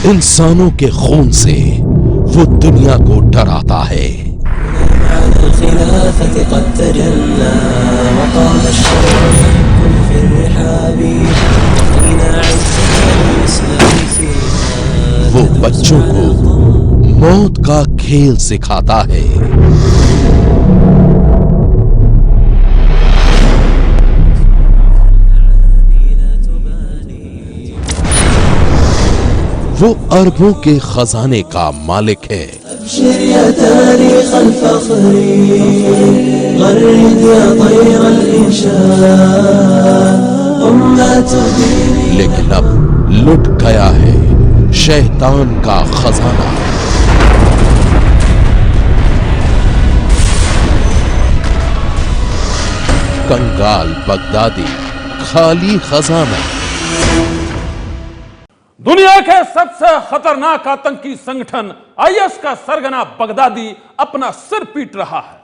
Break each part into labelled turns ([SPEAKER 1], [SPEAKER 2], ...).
[SPEAKER 1] इंसानों के खून से वो दुनिया को डराता है। वो बच्चों को मौत का खेल सिखाता है। वो अरबों के खजाने का मालिक है। लेकिन अब लुट गया है शैतान का खजाना। कंगाल बगदादी खाली खजाना।
[SPEAKER 2] दुनिया के सबसे खतरनाक आतंकी संगठन आईएस का सरगना बगदादी अपना सिर पीट रहा है।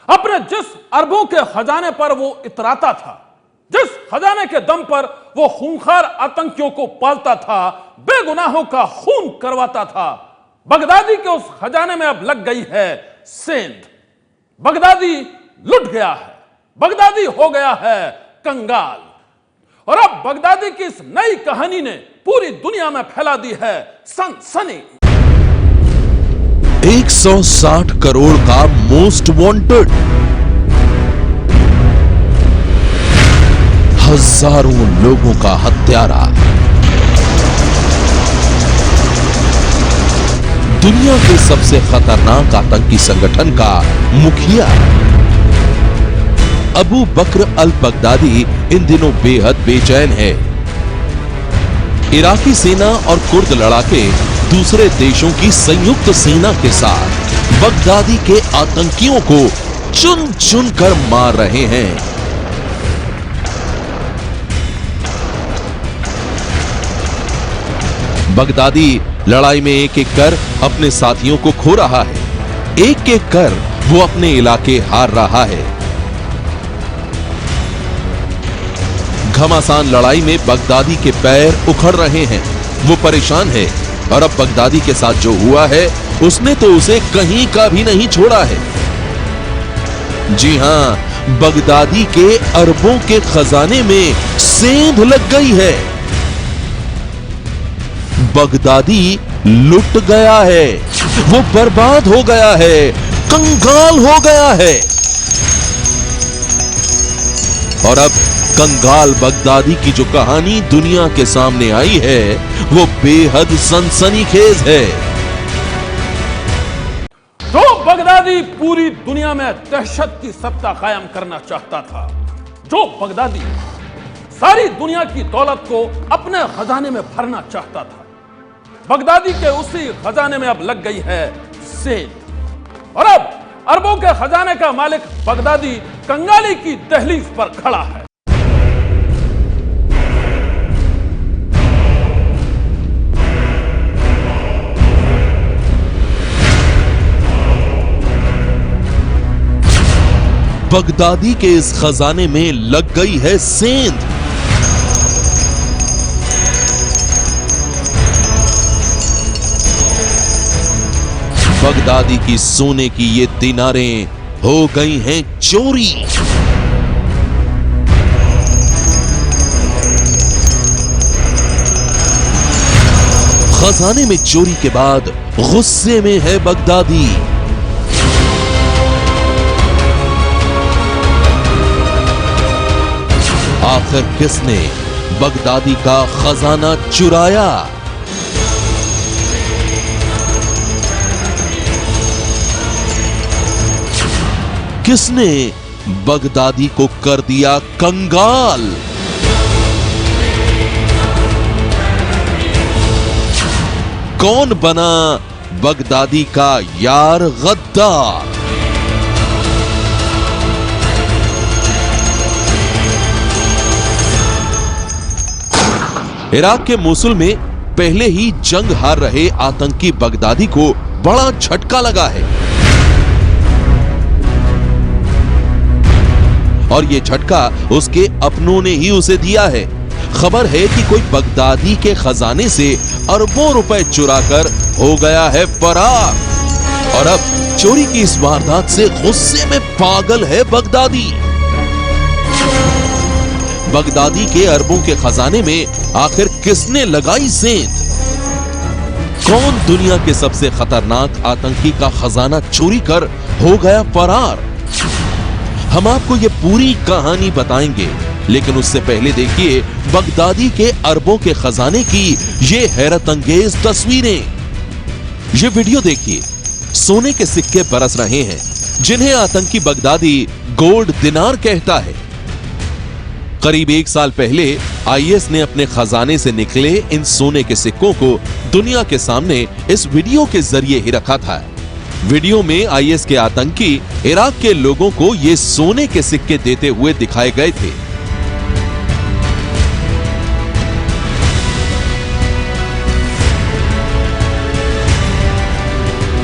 [SPEAKER 2] अपने जिस अरबों के खजाने पर वो इतराता था, जिस खजाने के दम पर वो खूंखार आतंकियों को पालता था, बेगुनाहों का खून करवाता था, बगदादी के उस खजाने में अब लग गई है सेंध। बगदादी लुट गया है, बगदादी हो गया है कंगाल। और अब बगदादी की इस नई कहानी ने पूरी दुनिया में फैला दी है सनसनी।
[SPEAKER 1] 160 करोड़ का मोस्ट वांटेड, हजारों लोगों का हत्यारा, दुनिया के सबसे खतरनाक आतंकी संगठन का मुखिया अबू बकर अल बगदादी इन दिनों बेहद बेचैन है। इराकी सेना और कुर्द लड़ाके दूसरे देशों की संयुक्त सेना के साथ बगदादी के आतंकियों को चुन चुन कर मार रहे हैं। बगदादी लड़ाई में एक एक कर अपने साथियों को खो रहा है, एक एक कर वो अपने इलाके हार रहा है। घमासान लड़ाई में बगदादी के पैर उखड़ रहे हैं, वो परेशान है। और अब बगदादी के साथ जो हुआ है उसने तो उसे कहीं का भी नहीं छोड़ा है। जी हां, बगदादी के अरबों के खजाने में सेंध लग गई है। बगदादी लुट गया है, वो बर्बाद हो गया है, कंगाल हो गया है। और अब कंगाल बगदादी की जो कहानी दुनिया के सामने आई है वो बेहद सनसनीखेज है।
[SPEAKER 2] तो बगदादी पूरी दुनिया में दहशत की सत्ता कायम करना चाहता था, जो बगदादी सारी दुनिया की दौलत को अपने खजाने में भरना चाहता था, बगदादी के उसी खजाने में अब लग गई है सेंध। और अब अरबों के खजाने का मालिक बगदादी कंगाली की दहलीज पर खड़ा है।
[SPEAKER 1] बगदादी के इस खजाने में लग गई है सेंध। बगदादी की सोने की ये दीनारें हो गई हैं चोरी। खजाने में चोरी के बाद गुस्से में है बगदादी। आखिर किसने बगदादी का खजाना चुराया? किसने बगदादी को कर दिया कंगाल? कौन बना बगदादी का यार गद्दार? इराक के मोसुल में पहले ही जंग हार रहे आतंकी बगदादी को बड़ा झटका लगा है। और यह झटका उसके अपनों ने ही उसे दिया है। खबर है कि कोई बगदादी के खजाने से अरबों रुपए चुराकर हो गया है फरार और अब चोरी की इस वारदात से गुस्से में पागल है बगदादी। बगदादी के अरबों के खजाने में आखिर किसने लगाई सेंध? कौन दुनिया के सबसे खतरनाक आतंकी का खजाना चोरी कर हो गया फरार? हम आपको ये पूरी कहानी बताएंगे, लेकिन उससे पहले देखिए बगदादी के अरबों के खजाने की ये हैरत अंगेज तस्वीरें। ये वीडियो देखिए। सोने के सिक्के बरस रहे हैं जिन्हें आतंकी बगदादी गोल्ड दिनार कहता है। करीब 1 साल पहले आईएस ने अपने खजाने से निकले इन सोने के सिक्कों को दुनिया के सामने इस वीडियो के जरिए ही रखा था। वीडियो में आईएस के आतंकी इराक के लोगों को ये सोने के सिक्के देते हुए दिखाए गए थे।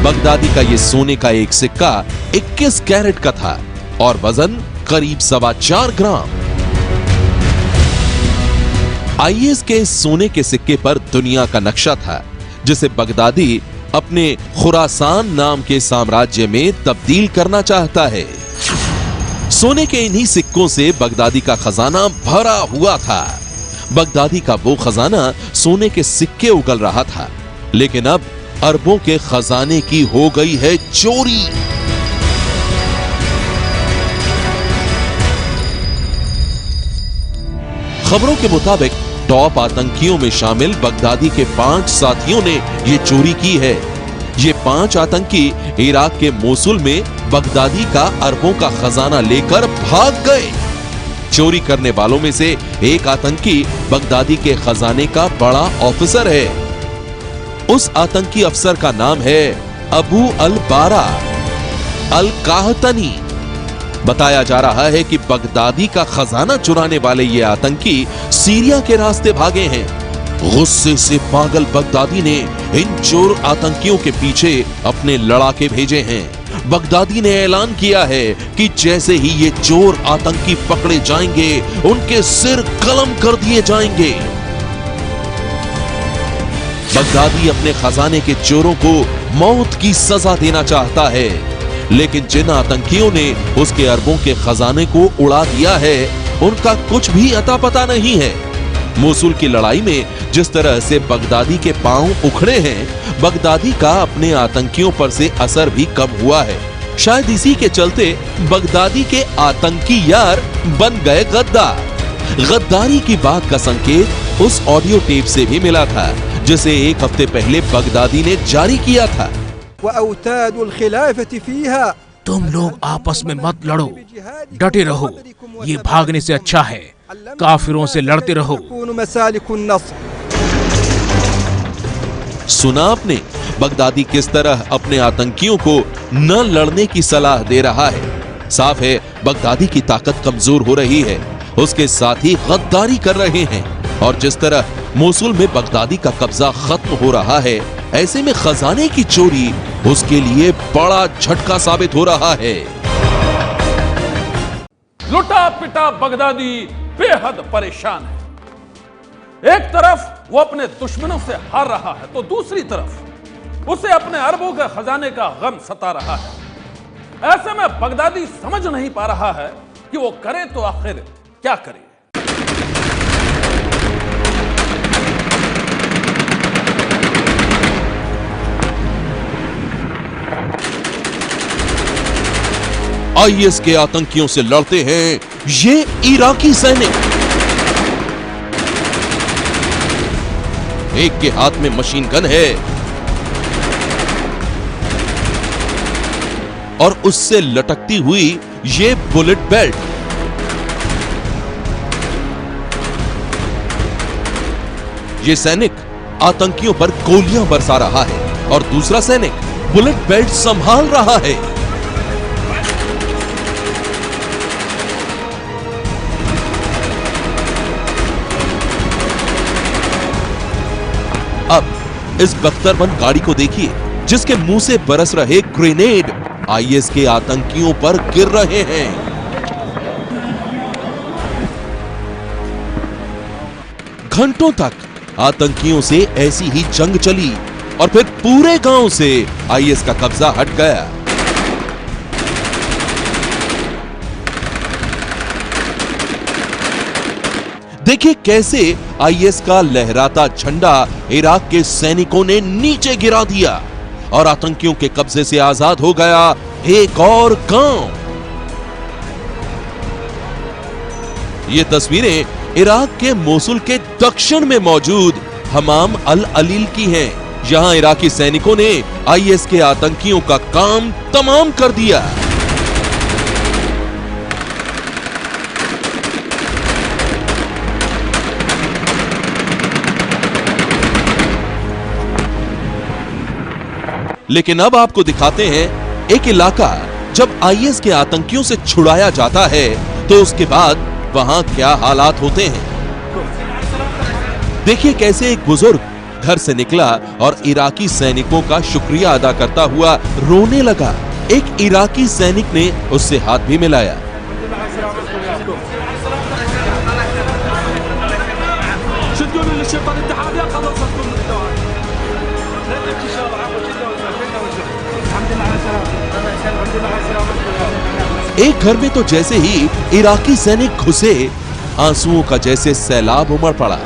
[SPEAKER 1] बगदादी का ये सोने का एक सिक्का 21 कैरेट का था और वजन करीब 4.25 ग्राम। आईएस के सोने के सिक्के पर दुनिया का नक्शा था जिसे बगदादी अपने खुरासान नाम के साम्राज्य में तब्दील करना चाहता है। सोने के इन्हीं सिक्कों से बगदादी का खजाना भरा हुआ था। बगदादी का वो खजाना सोने के सिक्के उगल रहा था, लेकिन अब अरबों के खजाने की हो गई है चोरी। खबरों के मुताबिक टॉप आतंकियों में शामिल बगदादी के 5 साथियों ने यह चोरी की है। ये 5 आतंकी इराक के मोसुल में बगदादी का अरबों का खजाना लेकर भाग गए। चोरी करने वालों में से एक आतंकी बगदादी के खजाने का बड़ा ऑफिसर है। उस आतंकी अफसर का नाम है अबू अल बारा अल काहतनी। बताया जा रहा है कि बगदादी का खजाना चुराने वाले ये आतंकी सीरिया के रास्ते भागे हैं। गुस्से से पागल बगदादी ने इन चोर आतंकियों के पीछे अपने लड़ाके भेजे हैं। बगदादी ने ऐलान किया है कि जैसे ही ये चोर आतंकी पकड़े जाएंगे उनके सिर कलम कर दिए जाएंगे। बगदादी अपने खजाने के चोरों को मौत की सजा देना चाहता है, लेकिन जिन आतंकियों ने उसके अरबों के खजाने को उड़ा दिया है उनका कुछ भी अता पता नहीं है। मोसुल की लड़ाई में जिस तरह से बगदादी के पांव उखड़े हैं, बगदादी का अपने आतंकियों पर से असर भी कम हुआ है। शायद इसी के चलते बगदादी के आतंकी यार बन गए गद्दार। गद्दारी की बात का संकेत उस ऑडियो टेप से भी मिला था जिसे 1 हफ्ते पहले बगदादी ने जारी किया था।
[SPEAKER 3] तुम लोग आपस में मत लड़ो, डटे रहो। ये भागने से अच्छा है काफिरों से लड़ते रहो।
[SPEAKER 1] सुना आपने बगदादी किस तरह अपने आतंकियों को न लड़ने की सलाह दे रहा है। साफ है बगदादी की ताकत कमजोर हो रही है, उसके साथ ही गद्दारी कर रहे हैं। और जिस तरह मोसुल में बगदादी का कब्जा खत्म हो रहा है, ऐसे में खजाने की चोरी उसके लिए बड़ा झटका साबित हो रहा है।
[SPEAKER 2] लुटा पिटा बगदादी बेहद परेशान है। एक तरफ वो अपने दुश्मनों से हार रहा है, तो दूसरी तरफ उसे अपने अरबों के खजाने का गम सता रहा है। ऐसे में बगदादी समझ नहीं पा रहा है कि वो करे तो आखिर क्या करे।
[SPEAKER 1] आईएस के आतंकियों से लड़ते हैं ये इराकी सैनिक। एक के हाथ में मशीन गन है और उससे लटकती हुई ये बुलेट बेल्ट। ये सैनिक आतंकियों पर गोलियां बरसा रहा है और दूसरा सैनिक बुलेट बेल्ट संभाल रहा है। अब इस बख्तरबंद गाड़ी को देखिए जिसके मुंह से बरस रहे ग्रेनेड आईएस के आतंकियों पर गिर रहे हैं। घंटों तक आतंकियों से ऐसी ही जंग चली और फिर पूरे गांव से आईएस का कब्जा हट गया। देखिए कैसे आईएस का लहराता झंडा इराक के सैनिकों ने नीचे गिरा दिया और आतंकियों के कब्जे से आजाद हो गया एक और गांव। ये तस्वीरें इराक के मोसुल के दक्षिण में मौजूद हमाम अल अलील की हैं। यहां इराकी सैनिकों ने आईएस के आतंकियों का काम तमाम कर दिया। लेकिन अब आपको दिखाते हैं एक इलाका जब आईएस के आतंकियों से छुड़ाया जाता है तो उसके बाद वहां क्या हालात होते हैं। देखिए कैसे एक बुजुर्ग घर से निकला और इराकी सैनिकों का शुक्रिया अदा करता हुआ रोने लगा। एक इराकी सैनिक ने उससे हाथ भी मिलाया। एक घर में तो जैसे ही इराकी सैनिक घुसे आंसुओं का जैसे सैलाब उमड़ पड़ा।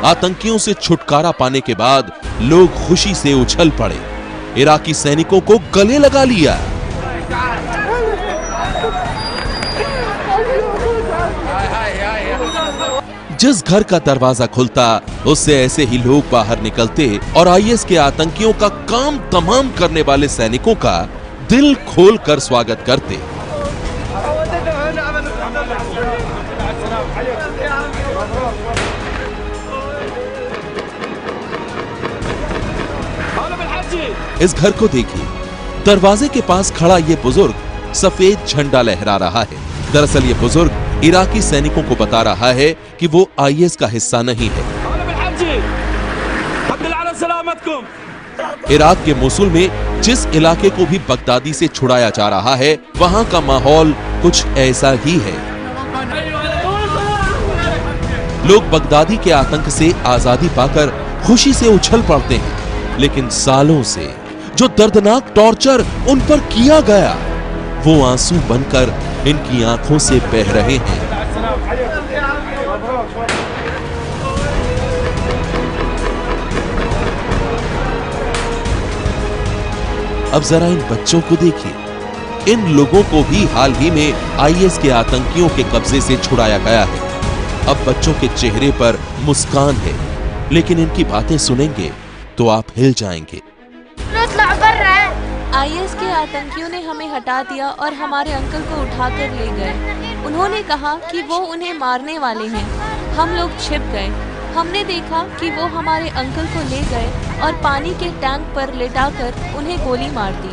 [SPEAKER 1] आतंकियों से छुटकारा पाने के बाद लोग खुशी से उछल पड़े, इराकी सैनिकों को गले लगा लिया। जिस घर का दरवाजा खुलता उससे ऐसे ही लोग बाहर निकलते और आईएस के आतंकियों का काम तमाम करने वाले सैनिकों का दिल खोलकर स्वागत करते। इस घर को देखिए, दरवाजे के पास खड़ा ये बुजुर्ग सफेद झंडा लहरा रहा है। दरअसल ये बुजुर्ग इराकी सैनिकों को बता रहा है कि वो आईएस का हिस्सा नहीं है। इराक के मोसुल में जिस इलाके को भी बगदादी से छुड़ाया जा रहा है वहां का माहौल कुछ ऐसा ही है। लोग बगदादी के आतंक से आजादी पाकर खुशी से उछल पड़ते हैं, लेकिन सालों से जो दर्दनाक टॉर्चर उन पर किया गया वो आंसू बनकर इनकी आंखों से बह रहे हैं। अब जरा इन बच्चों को देखिए। इन लोगों को भी हाल ही में आईएस के आतंकियों के कब्जे से छुड़ाया गया है। अब बच्चों के चेहरे पर मुस्कान है, लेकिन इनकी बातें सुनेंगे तो आप हिल जाएंगे।
[SPEAKER 4] आईएस के आतंकियों ने हमें हटा दिया और हमारे अंकल को उठाकर ले गए। उन्होंने कहा कि वो उन्हें मारने वाले हैं। हम लोग छिप गए। हमने देखा कि वो हमारे अंकल को ले गए और पानी के टैंक पर लेटाकर उन्हें गोली मार दी।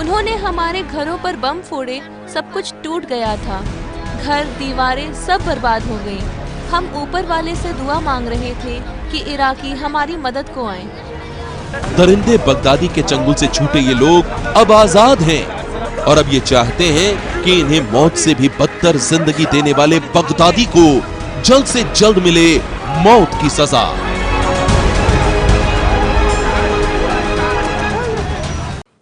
[SPEAKER 4] उन्होंने हमारे घरों पर बम फोड़े। सब कुछ टूट गया था। घर, दीवारें सब बर्बाद हो गई। हम ऊपर वाले से दुआ मांग रहे थे कि इराकी हमारी मदद को आए।
[SPEAKER 1] दरिंदे बगदादी के चंगुल से छूटे ये लोग अब आजाद हैं और अब ये चाहते हैं कि इन्हें मौत से भी बदतर जिंदगी देने वाले बगदादी को जल्द से जल्द मिले मौत की सजा।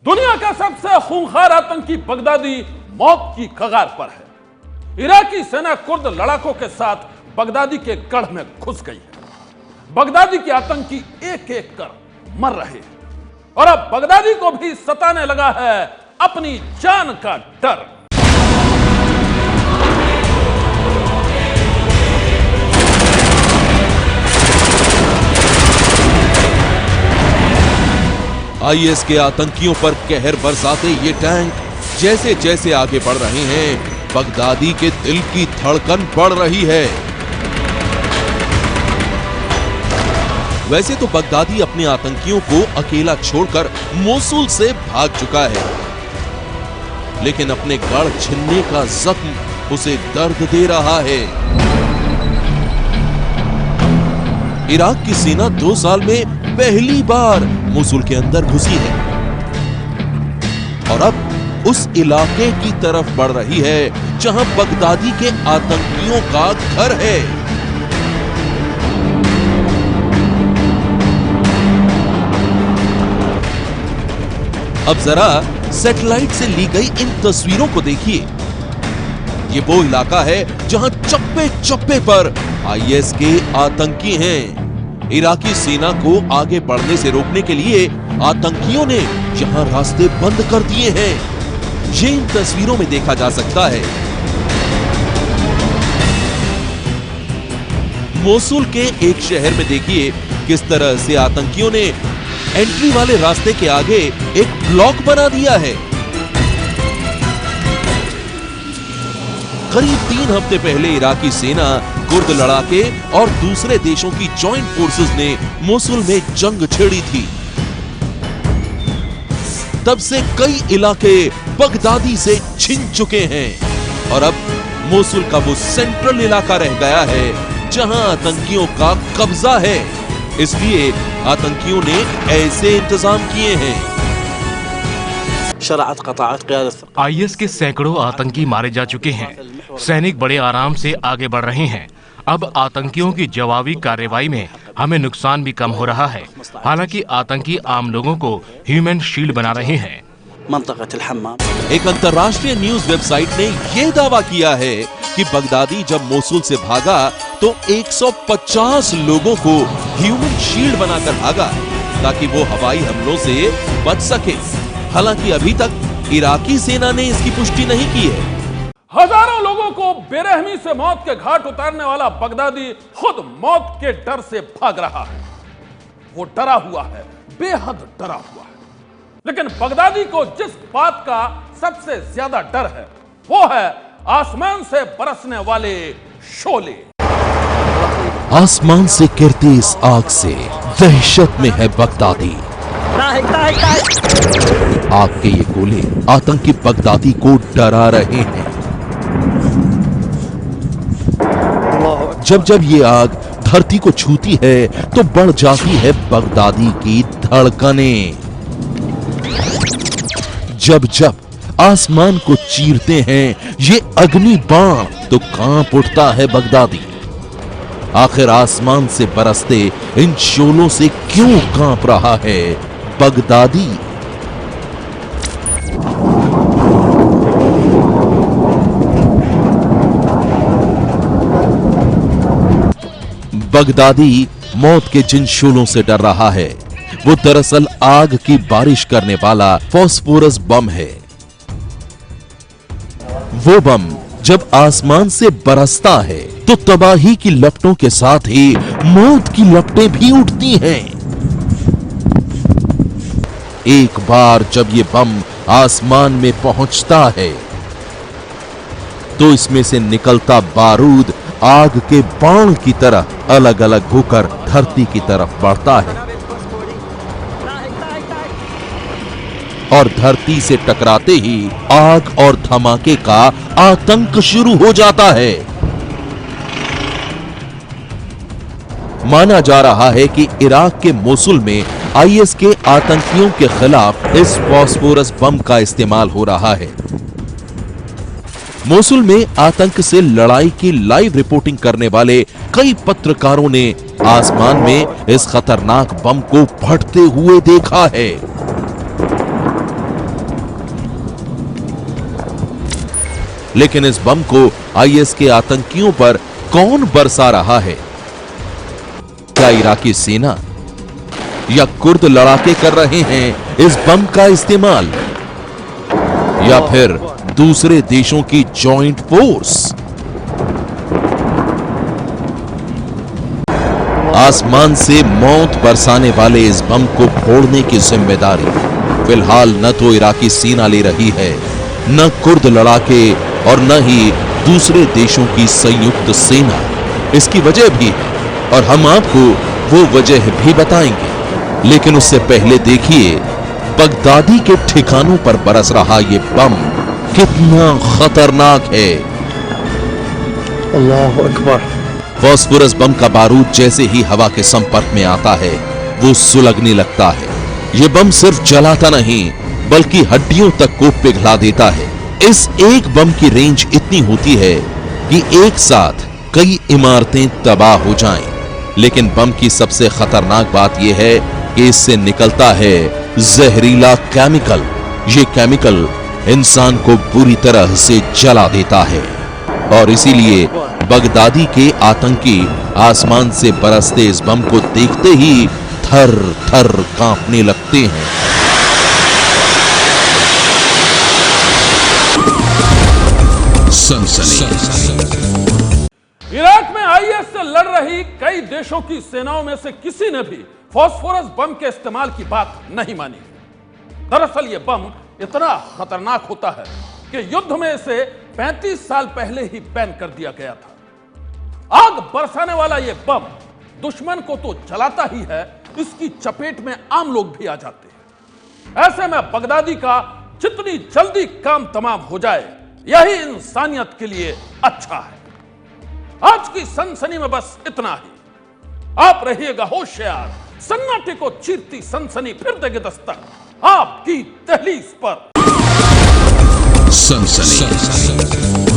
[SPEAKER 2] दुनिया का सबसे खूंखार आतंकी बगदादी मौत की कगार पर है। इराकी सेना कुर्द लड़ाकों के साथ बगदादी के गढ़ में घुस गई है। बगदादी के आतंकी एक एक कर मर रहे हैं और अब बगदादी को भी सताने लगा है अपनी जान का डर।
[SPEAKER 1] आईएस के आतंकियों पर कहर बरसाते ये टैंक जैसे जैसे आगे बढ़ रहे हैं, बगदादी के दिल की धड़कन बढ़ रही है। वैसे तो बगदादी अपने आतंकियों को अकेला छोड़कर मोसुल से भाग चुका है, लेकिन अपने गढ़ छिनने का जख्म उसे दर्द दे रहा है। इराक की सेना 2 साल में पहली बार मोसुल के अंदर घुसी है। और अब उस इलाके की तरफ बढ़ रही है जहां बगदादी के आतंकियों का घर है। अब जरा सैटेलाइट से ली गई इन तस्वीरों को देखिए। ये वो इलाका है जहां चप्पे चप्पे पर आईएस के आतंकी हैं। इराकी सेना को आगे बढ़ने से रोकने के लिए आतंकियों ने यहां रास्ते बंद कर दिए हैं। ये इन तस्वीरों में देखा जा सकता है। मोसुल के एक शहर में देखिए किस तरह से आतंकियों ने एंट्री वाले रास्ते के आगे एक ब्लॉक बना दिया है। करीब 3 हफ्ते पहले इराकी सेना, कुर्द लड़ाके और दूसरे देशों की जॉइंट फोर्सेस ने मोसुल में जंग छेड़ी थी। तब से कई इलाके बगदादी से छिन चुके हैं और अब मोसुल का वो सेंट्रल इलाका रह गया है जहां आतंकियों का कब्जा है। इसलिए आतंकियों ने ऐसे इंतजाम किए हैं।
[SPEAKER 3] आईएस के सैकड़ों आतंकी मारे जा चुके हैं। सैनिक बड़े आराम से आगे बढ़ रहे हैं। अब आतंकियों की जवाबी कार्रवाई में हमें नुकसान भी कम हो रहा है। हालांकि आतंकी आम लोगों को ह्यूमन शील्ड बना रहे हैं।
[SPEAKER 1] एक अंतर्राष्ट्रीय न्यूज वेबसाइट ने यह दावा किया है कि बगदादी जब मोसुल से भागा तो 150 लोगों को ह्यूमन शील्ड बनाकर भागा ताकि वो हवाई हमलों से बच सके। हालांकि अभी तक इराकी सेना ने इसकी पुष्टि नहीं की है।
[SPEAKER 2] हजारों लोगों को बेरहमी से मौत के घाट उतारने वाला बगदादी खुद मौत के डर से भाग रहा है। वो डरा हुआ है, बेहद डरा हुआ है। लेकिन बगदादी को जिस बात का सबसे ज्यादा डर है वो है आसमान से बरसने वाले शोले।
[SPEAKER 1] आसमान से गिरती इस आग से दहशत में है बगदादी। आग के ये गोले आतंकी बगदादी को डरा रहे हैं। जब जब ये आग धरती को छूती है तो बढ़ जाती है बगदादी की धड़कनें। जब जब आसमान को चीरते हैं ये अग्नि बाण तो कांप उठता है बगदादी। आखिर आसमान से बरसते इन शोलों से क्यों कांप रहा है बगदादी? बगदादी मौत के जिन शोलों से डर रहा है वो दरअसल आग की बारिश करने वाला फास्फोरस बम है। वो बम जब आसमान से बरसता है तो तबाही की लपटों के साथ ही मौत की लपटें भी उठती हैं। एक बार जब ये बम आसमान में पहुंचता है तो इसमें से निकलता बारूद आग के बाण की तरह अलग अलग होकर धरती की तरफ बढ़ता है और धरती से टकराते ही आग और धमाके का आतंक शुरू हो जाता है। माना जा रहा है कि इराक के मोसुल में आईएस के आतंकियों के खिलाफ इस फास्फोरस बम का इस्तेमाल हो रहा है। मोसुल में आतंक से लड़ाई की लाइव रिपोर्टिंग करने वाले कई पत्रकारों ने आसमान में इस खतरनाक बम को फटते हुए देखा है। लेकिन इस बम को आईएस के आतंकियों पर कौन बरसा रहा है? क्या इराकी सेना या कुर्द लड़ाके कर रहे हैं इस बम का इस्तेमाल, या फिर दूसरे देशों की जॉइंट फोर्स? आसमान से मौत बरसाने वाले इस बम को फोड़ने की जिम्मेदारी फिलहाल न तो इराकी सेना ले रही है, न कुर्द लड़ाके और न ही दूसरे देशों की संयुक्त सेना। इसकी वजह भी और हम आपको वो वजह भी बताएंगे। लेकिन उससे पहले देखिए बगदादी के ठिकानों पर बरस रहा ये बम कितना खतरनाक है।
[SPEAKER 5] अल्लाह अकबर।
[SPEAKER 1] फास्फोरस बम का बारूद जैसे ही हवा के संपर्क में आता है वो सुलगने लगता है। ये बम सिर्फ जलाता नहीं बल्कि हड्डियों तक को पिघला देता है। इस एक बम की रेंज इतनी होती है कि एक साथ कई इमारतें तबाह हो जाएं। लेकिन बम की सबसे खतरनाक बात यह है कि इससे निकलता है जहरीला केमिकल। ये केमिकल इंसान को बुरी तरह से जला देता है और इसीलिए बगदादी के आतंकी आसमान से बरसते इस बम को देखते ही थर थर कांपने लगते हैं।
[SPEAKER 2] इराक में आईएस से लड़ रही कई देशों की सेनाओं में से किसी ने भी फास्फोरस बम के इस्तेमाल की बात नहीं मानी। दरअसल यह बम इतना खतरनाक होता है कि युद्ध में इसे 35 साल पहले ही बैन कर दिया गया था। आग बरसाने वाला यह बम दुश्मन को तो जलाता ही है, इसकी चपेट में आम लोग भी आ जाते हैं। ऐसे में बगदादी का जितनी जल्दी काम तमाम हो जाए यही इंसानियत के लिए अच्छा है। आज की सनसनी में बस इतना ही। आप रहिएगा होशियार, सन्नाटे को चीरती सनसनी फिर देगी दस्तक आपकी दहलीज पर।
[SPEAKER 1] सनसनी।